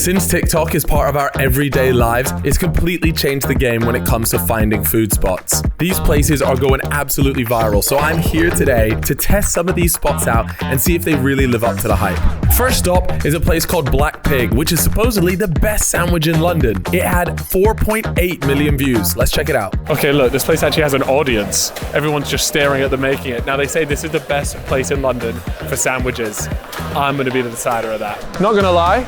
Since TikTok is part of our everyday lives, it's completely changed the game when it comes to finding food spots. These places are going absolutely viral, so I'm here today to test some of these spots out and see if they really live up to the hype. First stop is a place called Black Pig, which is supposedly the best sandwich in London. It had 4.8 million views. Let's check it out. Okay, look, this place actually has an audience. Everyone's just staring at them making it. Now they say this is the best place in London for sandwiches. I'm gonna be the decider of that. Not gonna lie,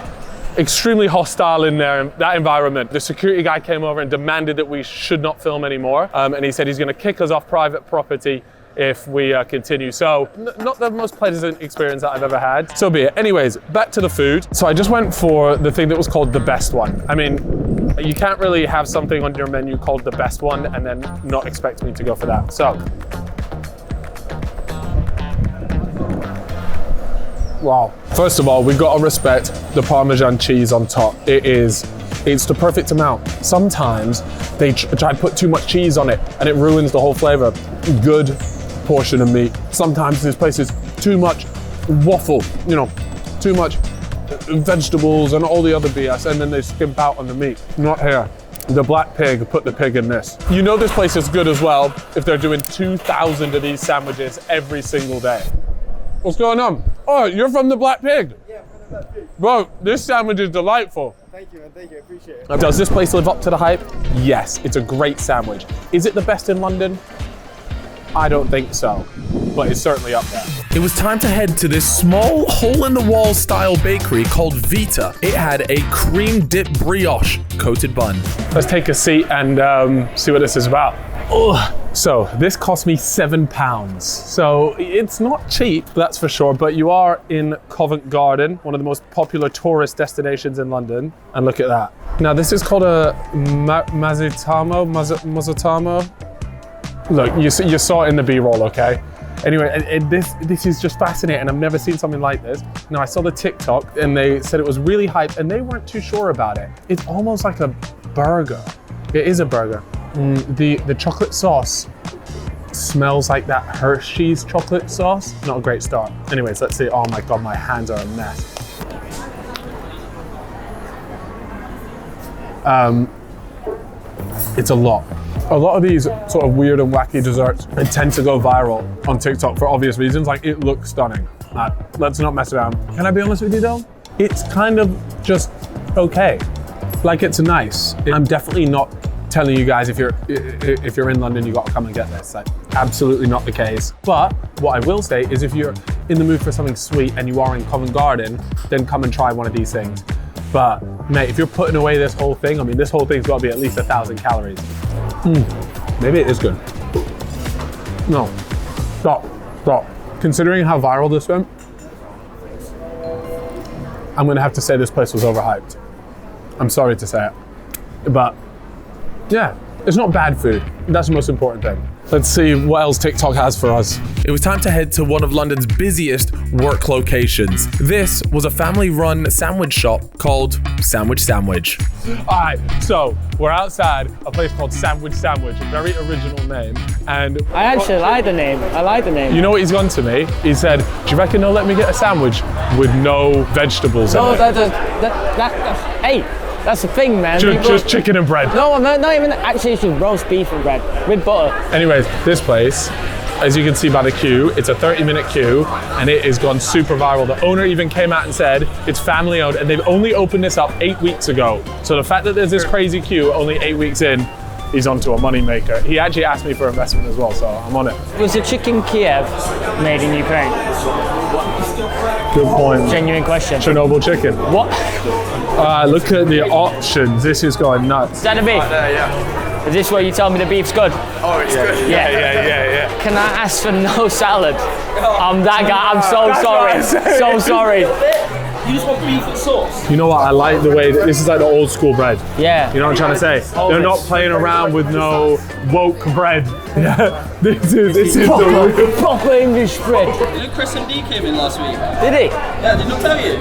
extremely hostile in there, that environment. The security guy came over and demanded that we should not film anymore. And he said he's gonna kick us off private property if we continue. So, not the most pleasant experience that I've ever had. So be it. Anyways, back to the food. So I just went for the thing that was called the best one. I mean, you can't really have something on your menu called the best one and then not expect me to go for that. So, wow. First of all, we've got to respect the Parmesan cheese on top. It's the perfect amount. Sometimes they try to put too much cheese on it and it ruins the whole flavor. Good portion of meat. Sometimes this place is too much waffle, you know, too much vegetables and all the other BS, and then they skimp out on the meat. Not here. The Black Pig put the pig in this. You know this place is good as well if they're doing 2,000 of these sandwiches every single day. What's going on? Oh, you're from the Black Pig? Yeah, from the Black Pig. Bro, this sandwich is delightful. Thank you, man. Thank you. I appreciate it. Does this place live up to the hype? Yes, it's a great sandwich. Is it the best in London? I don't think so, but it's certainly up there. It was time to head to this small hole-in-the-wall style bakery called Vita. It had a cream-dipped brioche coated bun. Let's take a seat and see what this is about. Ugh. So this cost me £7. So it's not cheap, that's for sure, but you are in Covent Garden, one of the most popular tourist destinations in London. And look at that. Now this is called a Mazzatamo. Look, you saw it in the B-roll, okay? Anyway, this is just fascinating. I've never seen something like this. Now I saw the TikTok and they said it was really hyped and they weren't too sure about it. It's almost like a burger. It is a burger. The chocolate sauce smells like that Hershey's chocolate sauce. Not a great start. Anyways, let's see. Oh my God, my hands are a mess. It's a lot. A lot of these sort of weird and wacky desserts, they tend to go viral on TikTok for obvious reasons. Like, it looks stunning. Let's not mess around. Can I be honest with you though? It's kind of just okay. Like, it's nice. I'm definitely not telling you guys if you're in London, you got to come and get this. Like, absolutely not the case. But what I will say is if you're in the mood for something sweet and you are in Covent Garden, then come and try one of these things. But mate, if you're putting away this whole thing, I mean, this whole thing's got to be at least 1,000 calories. Maybe it is good. No, stop. Considering how viral this went, I'm gonna have to say this place was overhyped. I'm sorry to say it, but yeah, it's not bad food. That's the most important thing. Let's see what else TikTok has for us. It was time to head to one of London's busiest work locations. This was a family-run sandwich shop called Sandwich. All right, so we're outside a place called Sandwich, a very original name. And I actually like the name. I like the name. You know what he's gone to me? He said, do you reckon they'll let me get a sandwich with no vegetables in it? Hey. That's the thing, man. Just chicken and bread. No, not even. Actually, it's just roast beef and bread with butter. Anyways, this place, as you can see by the queue, it's a 30-minute queue and it has gone super viral. The owner even came out and said it's family owned and they've only opened this up 8 weeks ago. So the fact that there's this crazy queue only 8 weeks in, he's onto a money maker. He actually asked me for investment as well, so I'm on it. Was the chicken Kiev made in Ukraine? Good point. Genuine question. Chernobyl chicken. What? Look at the options. This is going nuts. Is that the beef? Yeah. Is this where you tell me the beef's good? Oh, it's good. Yeah. Can I ask for no salad? I'm that guy. I'm so sorry. So sorry. You just want beef and sauce? You know what? I like the way that this is like the old school bread. Yeah. You know what I'm trying to say? They're not playing around with no woke bread. Yeah. This is proper English bread. You know Chris and D came in last week? Did he? Yeah, did not tell you?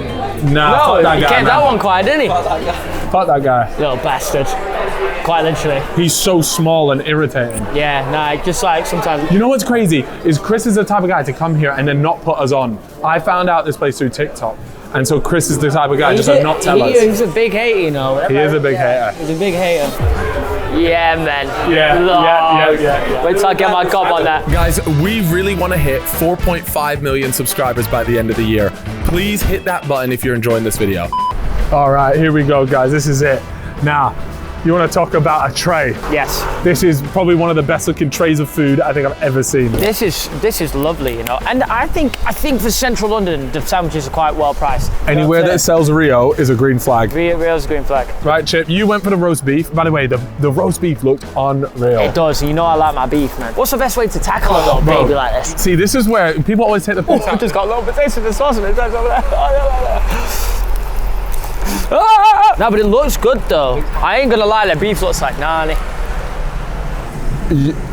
Nah, No, fuck that he guy, kept man. that one quiet, didn't he? Fuck that guy. Little bastard. Quite literally. He's so small and irritating. Yeah, nah, just like sometimes. You know what's crazy? Is Chris is the type of guy to come here and then not put us on. I found out this place through TikTok. And so Chris is the type of guy just to not tell us. He's a big hater, you know. He is a big hater. He's a big hater. Yeah, man. Yeah. Wait till I get my gob on that. Guys, we really want to hit 4.5 million subscribers by the end of the year. Please hit that button if you're enjoying this video. All right, here we go, guys. This is it. Now, you want to talk about a tray? Yes. This is probably one of the best looking trays of food I think I've ever seen. This is lovely, you know. And I think for Central London, the sandwiches are quite well priced. Anywhere that sells Rio is a green flag. Rio's a green flag. Right, Chip, you went for the roast beef. By the way, the roast beef looked unreal. It does. You know I like my beef, man. What's the best way to tackle a little baby like this? See, this is where people always take the piss I out. just got a little bit taste of the sauce and it's over there. No, but it looks good though. I ain't gonna lie, the beef looks like nani.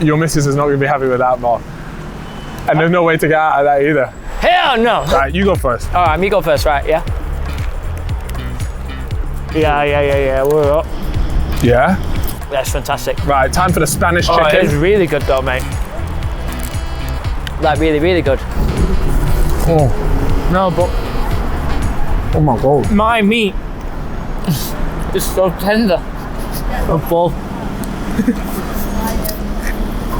Your missus is not gonna be happy with that, Mark. And there's no way to get out of that either. Hell no. Right, you go first. All right, me go first, right? Yeah. Yeah. We're up. Yeah? That's fantastic. Right, time for the Spanish Oh, chicken. it's really good though, mate. Like really, really good. Oh, No, but oh my God. my meat is so tender and full.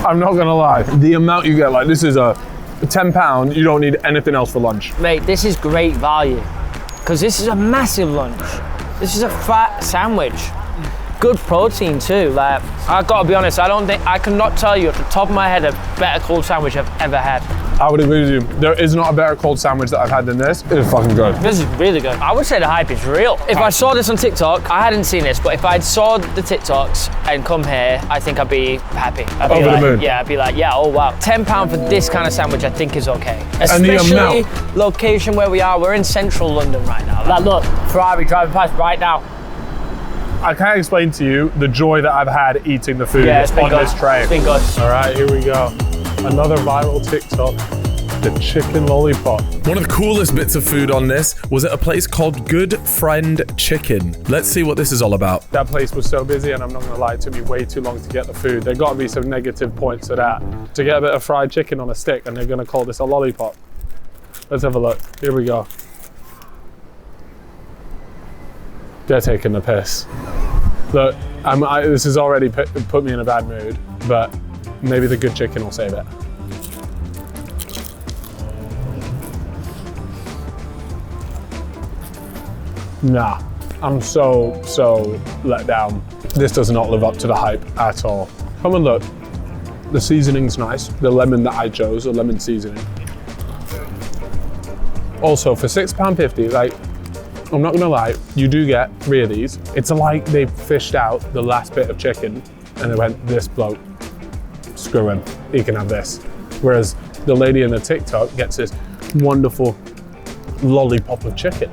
I'm not gonna lie. The amount you get, like this is a £10, you don't need anything else for lunch. Mate, this is great value because this is a massive lunch. This is a fat sandwich. Good protein too. Like, I've got to be honest, I cannot tell you at the top of my head a better cold sandwich I've ever had. I would agree with you. There is not a better cold sandwich that I've had than this. It's fucking good. This is really good. I would say the hype is real. If I saw this on TikTok, I hadn't seen this, but if I'd saw the TikToks and come here, I think I'd be happy. I'd be Over like, the moon. Yeah, I'd be like, yeah, oh wow. £10 for this kind of sandwich I think is okay. And the Especially amount. location where we are. We're in central London right now. Like, look, Ferrari driving past right now. I can't explain to you the joy that I've had eating the food Yeah, it's been on good. this tray. It's been good. All right, here we go. Another viral TikTok, the chicken lollipop. One of the coolest bits of food on this was at a place called Good Friend Chicken. Let's see what this is all about. That place was so busy, and I'm not gonna lie, it took me way too long to get the food. There gotta be some negative points to that. To get a bit of fried chicken on a stick, and they're gonna call this a lollipop. Let's have a look. Here we go. They're taking the piss. Look, this has already put me in a bad mood, but maybe the good chicken will save it. Nah, I'm so let down. This does not live up to the hype at all. Come and look. The seasoning's nice. The lemon that I chose, the lemon seasoning. Also, for £6.50, like, I'm not gonna lie, you do get 3 of these. It's like they fished out the last bit of chicken and they went, this bloke, screw him, he can have this. Whereas the lady in the TikTok gets this wonderful lollipop of chicken.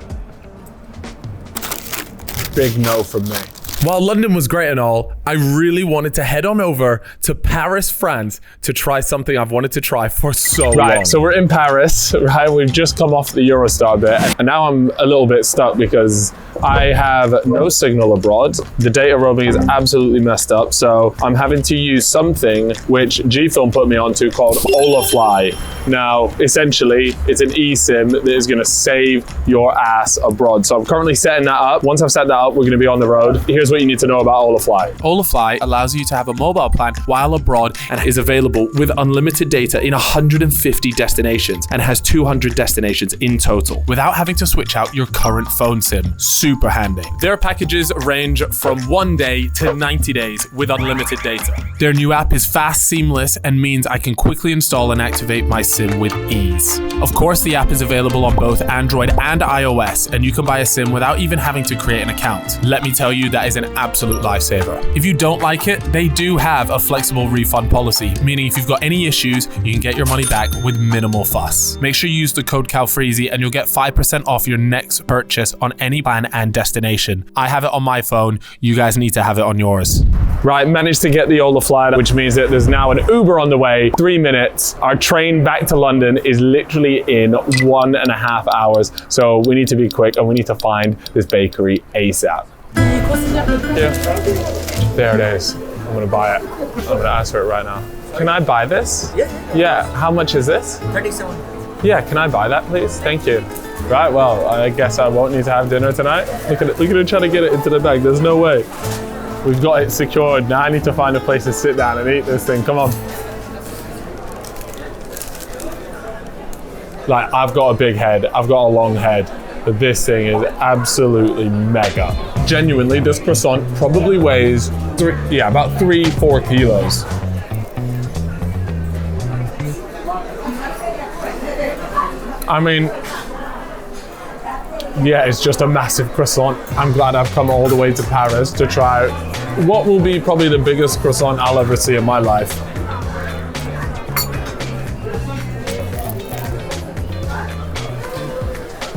Big no from me. While London was great and all, I really wanted to head on over to Paris, France to try something I've wanted to try for so long. Right, so we're in Paris, right? We've just come off the Eurostar bit, and now I'm a little bit stuck because I have no signal abroad. The data roaming is absolutely messed up, so I'm having to use something which G-Film put me onto called Olafly. Now, essentially, it's an eSIM that is gonna save your ass abroad. So I'm currently setting that up. Once I've set that up, we're gonna be on the road. Here's what you need to know about Olafly. Olafly allows you to have a mobile plan while abroad and is available with unlimited data in 150 destinations and has 200 destinations in total without having to switch out your current phone SIM. Super handy. Their packages range from 1 day to 90 days with unlimited data. Their new app is fast, seamless, and means I can quickly install and activate my SIM with ease. Of course, the app is available on both Android and iOS, and you can buy a SIM without even having to create an account. Let me tell you, that is an absolute lifesaver. If you don't like it, they do have a flexible refund policy, meaning if you've got any issues, you can get your money back with minimal fuss. Make sure you use the code Calfreezy and you'll get 5% off your next purchase on any plan and destination. I have it on my phone. You guys need to have it on yours. Right, managed to get the Olafly, which means that there's now an Uber on the way, 3 minutes. Our train back to London is literally in 1.5 hours. So we need to be quick and we need to find this bakery ASAP. Yeah. There it is. I'm gonna buy it. I'm gonna ask for it right now. Can I buy this? Yeah. Yeah, how much is this? 37. Yeah, can I buy that, please? Thank you. Right, well, I guess I won't need to have dinner tonight. Look at it, trying to get it into the bag. There's no way. We've got it secured. Now I need to find a place to sit down and eat this thing. Come on. Like, I've got a big head. I've got a long head. But this thing is absolutely mega. Genuinely, this croissant probably weighs about 3-4 kilos. I mean, yeah, it's just a massive croissant. I'm glad I've come all the way to Paris to try what will be probably the biggest croissant I'll ever see in my life.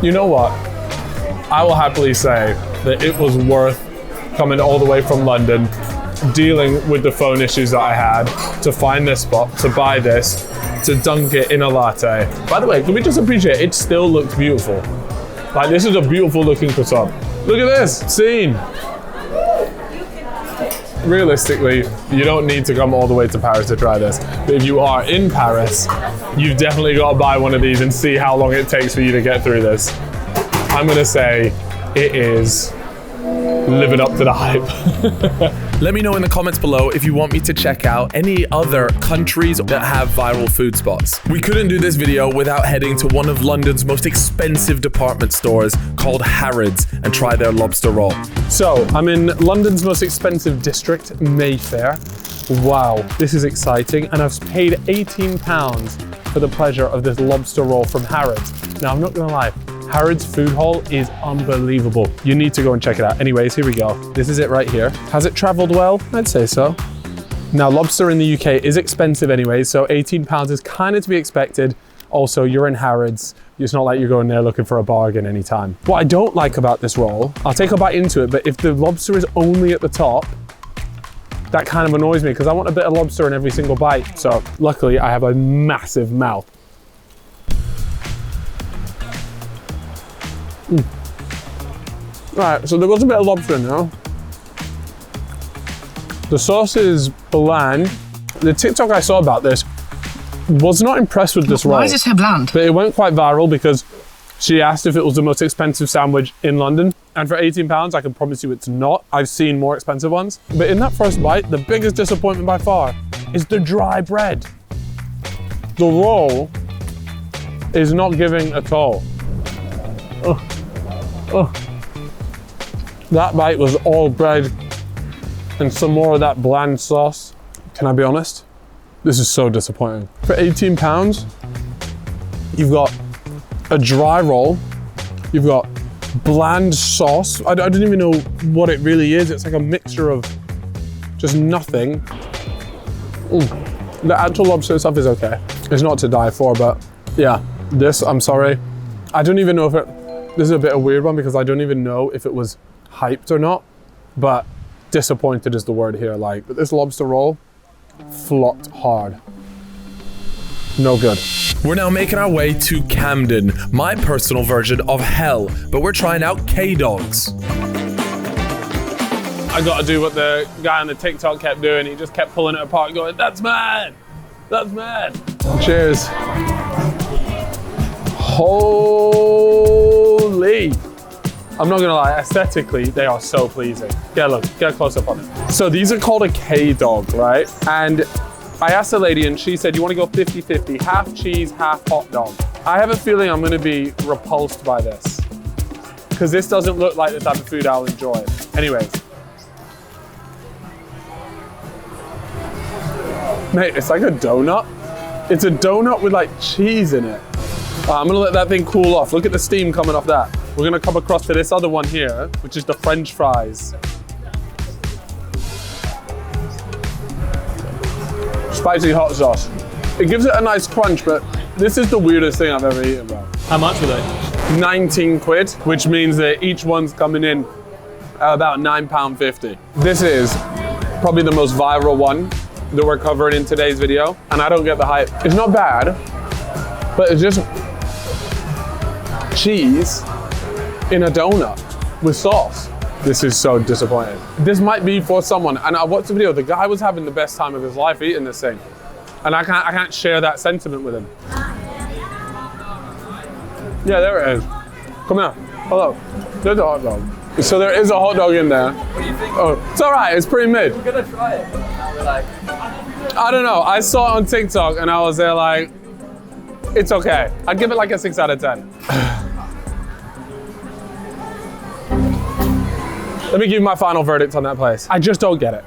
You know what? I will happily say that it was worth coming all the way from London, dealing with the phone issues that I had, to find this spot, to buy this, to dunk it in a latte. By the way, can we just appreciate it still looks beautiful? Like, this is a beautiful looking croissant. Look at this, scene. Realistically, you don't need to come all the way to Paris to try this. But if you are in Paris, you've definitely got to buy one of these and see how long it takes for you to get through this. I'm gonna say it is living up to the hype. Let me know in the comments below if you want me to check out any other countries that have viral food spots. We couldn't do this video without heading to one of London's most expensive department stores called Harrods and try their lobster roll. So, I'm in London's most expensive district, Mayfair. Wow, this is exciting. And I've paid £18 for the pleasure of this lobster roll from Harrods. Now, I'm not gonna lie, Harrods food hall is unbelievable. You need to go and check it out. Anyways, here we go. This is it right here. Has it traveled well? I'd say so. Now, lobster in the UK is expensive anyway, so £18 is kind of to be expected. Also, you're in Harrods. It's not like you're going there looking for a bargain anytime. What I don't like about this roll, I'll take a bite into it, but if the lobster is only at the top, that kind of annoys me because I want a bit of lobster in every single bite. So luckily, I have a massive mouth. Right, so there was a bit of lobster in there. The sauce is bland. The TikTok I saw about this was not impressed with this roll. Why is it so bland? But it went quite viral because she asked if it was the most expensive sandwich in London. And for £18, I can promise you it's not. I've seen more expensive ones. But in that first bite, the biggest disappointment by far is the dry bread. The roll is not giving at all. Oh. That bite was all bread and some more of that bland sauce. Can I be honest? This is so disappointing. For £18, you've got a dry roll, you've got bland sauce. I don't even know what it really is. It's like a mixture of just nothing. The actual lobster stuff is okay. It's not to die for, but yeah, this, I'm sorry. I don't even know if it, this is a bit of a weird one because I don't even know if it was hyped or not, but disappointed is the word here. Like, but this lobster roll flopped hard. No good. We're now making our way to Camden, my personal version of hell, but we're trying out K-Dogs. I gotta do what the guy on the TikTok kept doing. He just kept pulling it apart going, that's mad, that's mad. Cheers. Holy. I'm not gonna lie, aesthetically, they are so pleasing. Yeah, look, get a close up on it. So these are called a K-Dog, right? And I asked the lady and she said, you wanna go 50-50, half cheese, half hot dog. I have a feeling I'm gonna be repulsed by this because this doesn't look like the type of food I'll enjoy. Anyways. Mate, it's like a donut. It's a donut with like cheese in it. I'm gonna let that thing cool off. Look at the steam coming off that. We're gonna come across to this other one here, which is the French fries. Spicy hot sauce. It gives it a nice crunch, but this is the weirdest thing I've ever eaten, bro. How much were they? 19 quid, which means that each one's coming in at about £9.50. This is probably the most viral one that we're covering in today's video, and I don't get the hype. It's not bad, but it's just cheese in a donut with sauce. This is so disappointing. This might be for someone, and I watched the video, the guy was having the best time of his life eating this thing, and I can't share that sentiment with him. Yeah, there it is. Come here. Hello. There's a hot dog. So there is a hot dog in there. What do you think? Oh, it's all right. It's pretty mid. We're gonna try it. But now we're like, I don't know. I saw it on TikTok and I was there like, it's okay. I'd give it like a 6 out of 10. Let me give you my final verdict on that place. I just don't get it.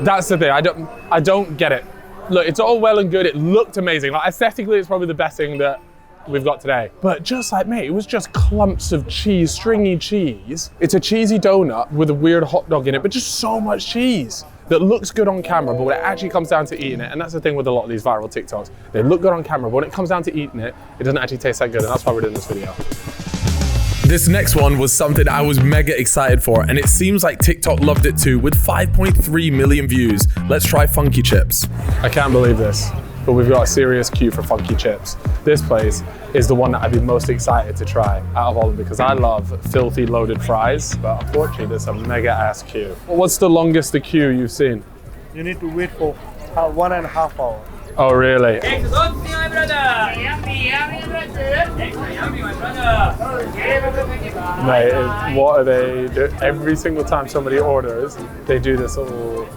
That's the thing. I don't get it. Look, it's all well and good. It looked amazing. Like aesthetically, it's probably the best thing that we've got today. But just like, mate, it was just clumps of cheese, stringy cheese. It's a cheesy donut with a weird hot dog in it, but just so much cheese that looks good on camera, but when it actually comes down to eating it, and that's the thing with a lot of these viral TikToks, they look good on camera, but when it comes down to eating it, it doesn't actually taste that good, and that's why we're doing this video. This next one was something I was mega excited for, and it seems like TikTok loved it too, with 5.3 million views. Let's try funky chips. I can't believe this, but we've got a serious queue for funky chips. This place is the one that I'd be most excited to try out of all of them because I love filthy loaded fries, but unfortunately there's a mega ass queue. What's the longest the queue you've seen? You need to wait for 1.5 hours. Oh really? exotic, my brother. Yummy, yummy, brother. Yummy, my brother. Mate, what are they do? Every single time somebody orders, they do this little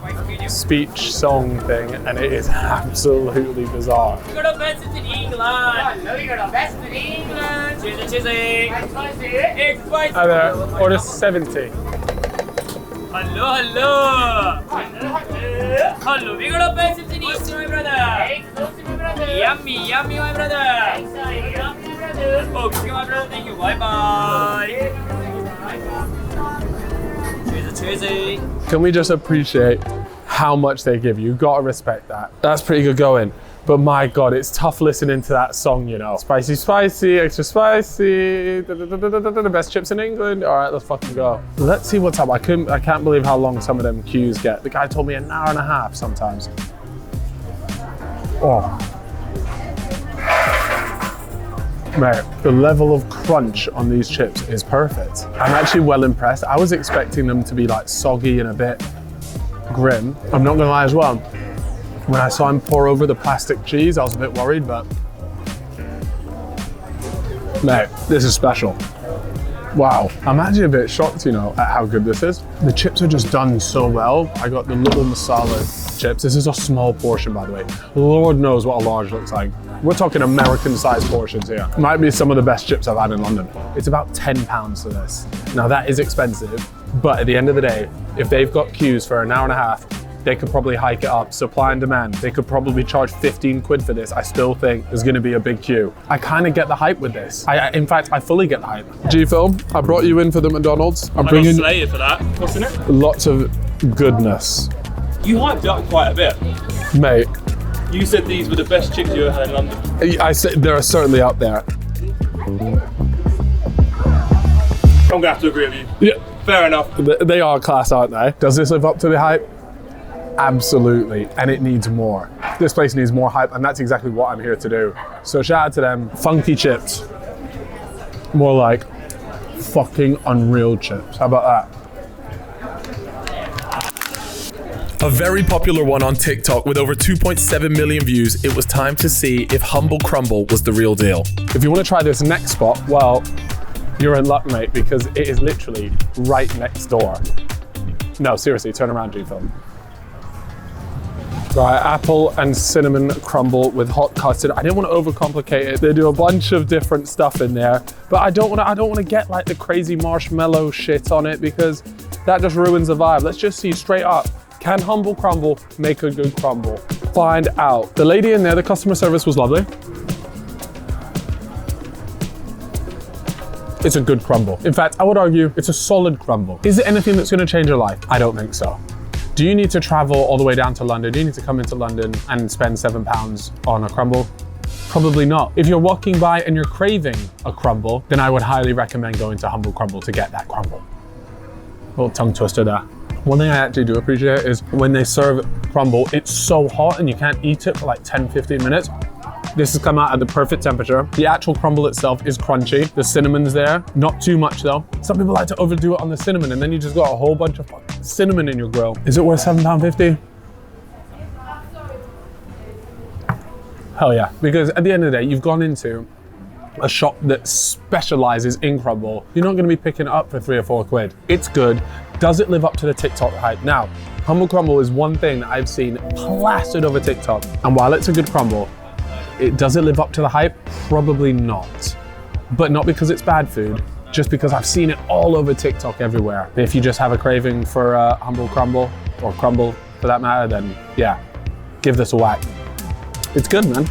speech song thing, and it is absolutely bizarre. We got the best in England. We got the best in England. Cheesy. Egg spicy. And order 70. Hello. Hello, we got the best in England, my brother. Yummy, my brother. Okay, my brother, thank you. Bye. Cheesy. Can we just appreciate how much they give you? You've got to respect that. That's pretty good going. But my God, it's tough listening to that song, you know. Spicy, spicy, extra spicy, the best chips in England. All right, let's fucking go. Let's see what's up. I can't believe how long some of them queues get. The guy told me an hour and a half sometimes. Oh. Mate, the level of crunch on these chips is perfect. I'm actually well impressed. I was expecting them to be like soggy and a bit grim. I'm not gonna lie as well. When I saw him pour over the plastic cheese, I was a bit worried, but mate, this is special. Wow, I'm actually a bit shocked, you know, at how good this is. The chips are just done so well. I got the little masala chips. This is a small portion, by the way. Lord knows what a large looks like. We're talking American-sized portions here. Might be some of the best chips I've had in London. It's about £10 for this. Now that is expensive, but at the end of the day, if they've got queues for an hour and a half, they could probably hike it up, supply and demand. They could probably charge 15 quid for this. I still think there's gonna be a big queue. I kind of get the hype with this. In fact, I fully get the hype. G-Phil, I brought you in for the McDonald's. I'm bringing slated for that. What's in it? lots of goodness. You hyped it up quite a bit. Mate, You said these were the best chips you ever had in London. I said they're certainly up there. I'm gonna have to agree with you. Yeah, Fair enough. they are class, aren't they? Does this live up to the hype? Absolutely, and it needs more. This place needs more hype, and that's exactly what I'm here to do. So shout out to them. Funky chips. More like fucking unreal chips. How about that? A very popular one on TikTok with over 2.7 million views, it was time to see if Humble Crumble was the real deal. If you want to try this next spot, well, you're in luck, mate, because it is literally right next door. No, seriously, turn around, G-Film. Right, apple and cinnamon crumble with hot custard. I didn't want to overcomplicate it. They do a bunch of different stuff in there, but I don't want to get like the crazy marshmallow shit on it because that just ruins the vibe. Let's just see straight up. Can Humble Crumble make a good crumble? Find out. The lady in there, the customer service was lovely. It's a good crumble. In fact, I would argue it's a solid crumble. Is it anything that's gonna change your life? I don't think so. Do you need to travel all the way down to London? Do you need to come into London and spend £7 on a crumble? Probably not. If you're walking by and you're craving a crumble, then I would highly recommend going to Humble Crumble to get that crumble. Little tongue twister there. One thing I actually do appreciate is when they serve crumble, it's so hot and you can't eat it for like 10-15 minutes. This has come out at the perfect temperature. The actual crumble itself is crunchy. The cinnamon's there, not too much though. Some people like to overdo it on the cinnamon and then you just got a whole bunch of cinnamon in your grill. Is it worth £7.50? Hell yeah, because at the end of the day, you've gone into a shop that specializes in crumble, you're not gonna be picking it up for 3 or 4 quid. It's good. Does it live up to the TikTok hype? Now, humble crumble is one thing that I've seen plastered over TikTok. And while it's a good crumble, does it live up to the hype? Probably not. But not because it's bad food, just because I've seen it all over TikTok everywhere. If you just have a craving for humble crumble, or crumble for that matter, then yeah, give this a whack. It's good, man.